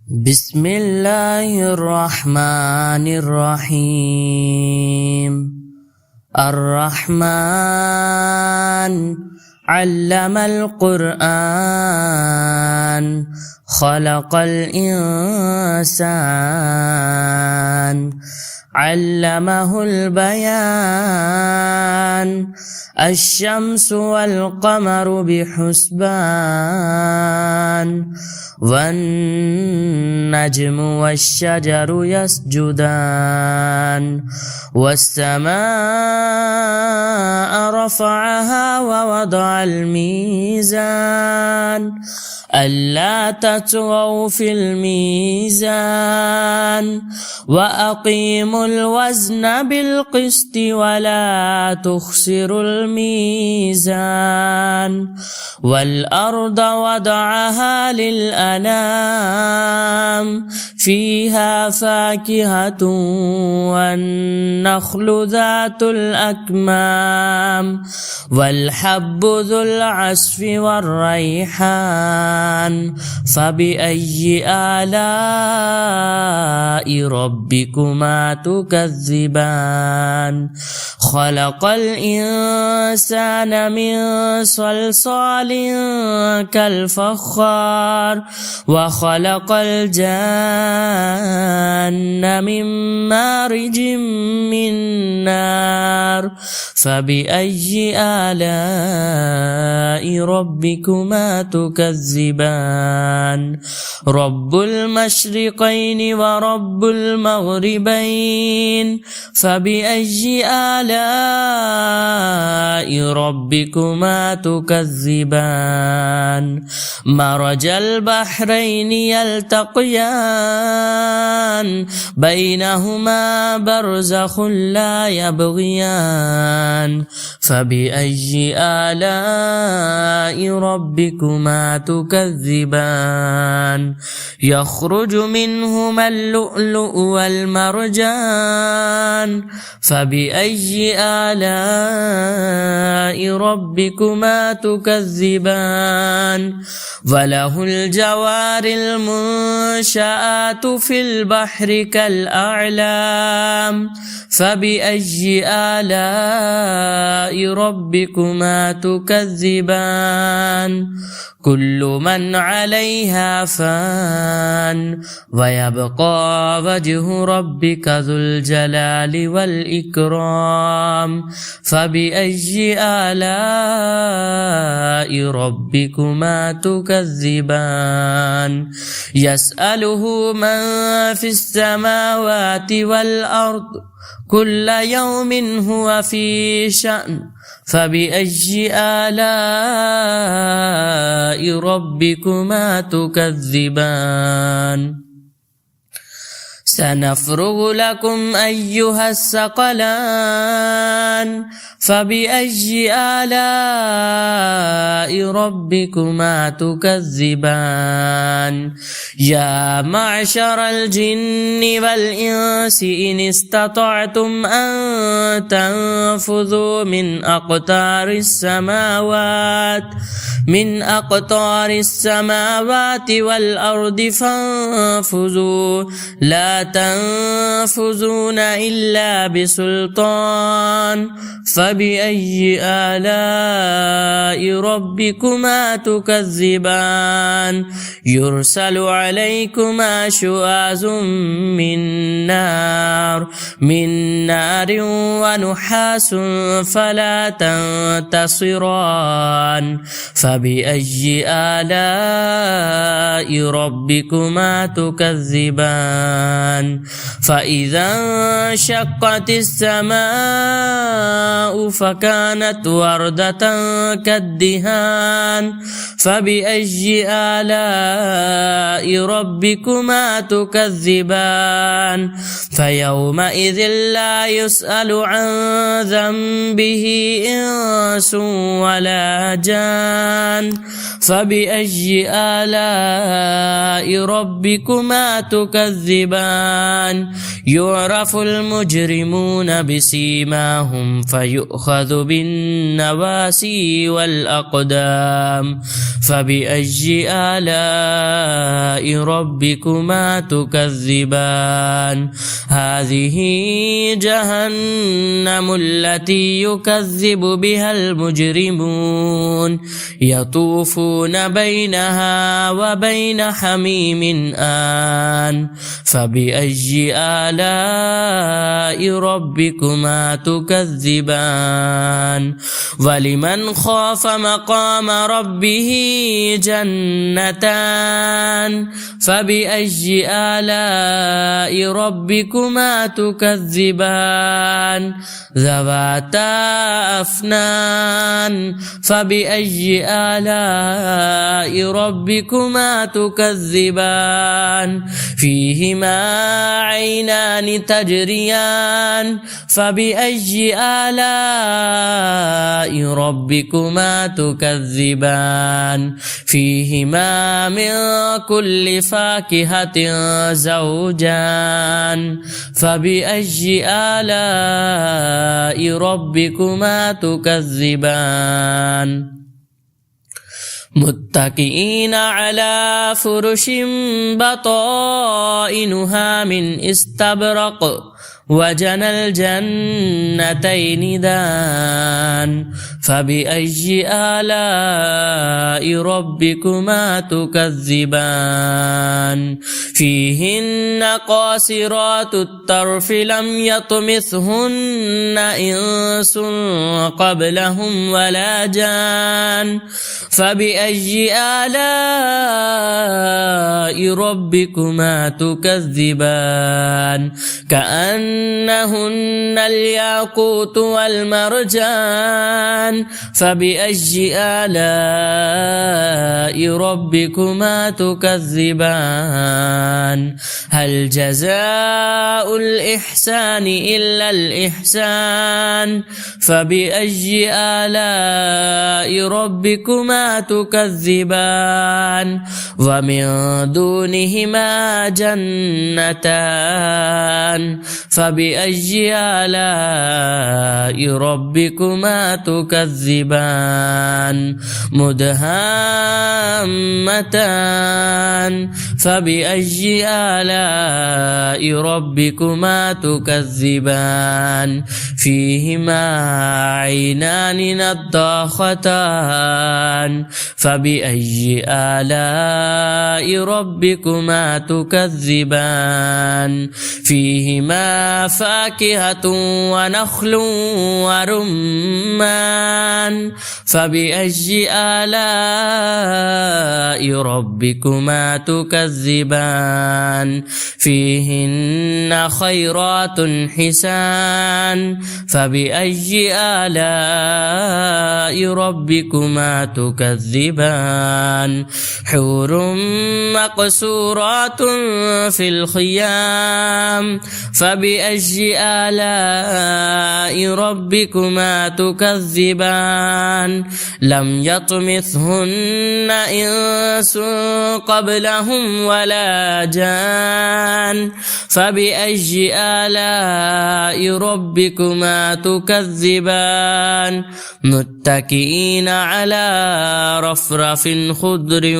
بسم الله الرحمن الرحيم الرحمن علم القرآن خلق الإنسان علمه البيان الشمس والقمر بحسبان والنجم والشجر يسجدان والسماء رفعها ووضع الميزان ألا تطغوا في الميزان وأقيموا الوزن بالقسط ولا تخسروا الميزان والأرض وضعها للأنام فيها فاكهة والنخل ذات الأكمام والحب ذو العصف والريحان فبأي آلاء ربكما تكذبان خلق الإنسان من صلصال كالفخار وخلق الجان من مارج من نار فبأي آلاء ربكما تكذبان رب المشرقين ورب المغربين فبأي آلاء ربكما تكذبان مرج البحرين يلتقيان بينهما برزخ لا يبغيان فبأي آلاء ربكما تكذبان يخرج منهما اللؤلؤ والمرجان فبأي آلاء ربكما تكذبان وله الجوار المنشآت في البحر كالأعلام فبأي آلاء ربكما تكذبان كل من عليها فان ويبقى وجه ربك ذو الجلال والإكرام فبأي آلاء ربكما تكذبان يسأله من في السماوات والأرض كل يوم هو في شأن فبأي آلاء ربكما تكذبان سنفرغ لكم أيها الثقلان فبأي آلاء ربكما تكذبان يا معشر الجن والإنس إن استطعتم أن تنفذوا من أقطار السماوات والأرض فانفذوا لا تنفذون إلا بسلطان فبأي آلاء ربكما تكذبان يرسل عليكما شواظ من نار ونحاس فلا تنتصران فبأي آلاء ربكما تكذبان فإذا انشقت السماء فكانت وردة كالدهان فبأي آلاء ربكما تكذبان فيومئذ لا يسأل عن ذنبه إنس ولا جان فبأي آلاء ربكما تكذبان الرحمن يعرف المجرمون بسيماهم فيؤخذ بالنواسي والأقدام فبأي آلاء ربكما تكذبان هذه جهنم التي يكذب بها المجرمون يطوفون بينها وبين حميم آن فبأي آلاء ربكما تكذبان ولمن خاف مقام ربه جنتان فبأي آلاء ربكما تكذبان ذواتا أفنان فبأي آلاء ربكما تكذبان فيهما عينان تجريان فبأي آلاء ربكما تكذبان فيهما من كل فاكهة زوجان فبأي آلاء ربكما تكذبان متكئين على فرش بطائنها من استبرق وجنى الجنتين دان فبأي آلاء ربكما تكذبان فيهن قاصرات الطرف لم يطمثهن إنس قبلهم ولا جان فبأي آلاء ربكما تكذبان كأنهن الياقوت والمرجان فبأي آلاء ربكما تكذبان هل جزاء الإحسان إلا الإحسان فبأي آلاء ربكما تكذبان ومن دونهما جنتان فبأي آلاء ربكما تكذبان مدهامتان فبأي آلاء ربكما تكذبان فيهما عينان نضاختان فبأي آلاء ربكما تكذبان فيهما فاكهة ونخل ورمان فبأي آلاء ربكما تكذبان فيهن خيرات حسان فبأي آلاء ربكما تكذبان حور مقصورات في الخيام فبأي آلاء ربكما تكذبان لم يطمثهن إنس قبلهم ولا جان فبأي آلاء ربكما تكذبان متكئين على رفرف خضر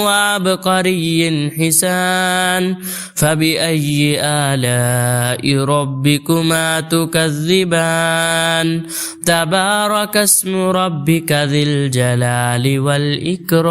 وعبقري حسان فبأي آلاء ربكما تكذبان تبارك اسم ربك ذي الجلال والإكرام.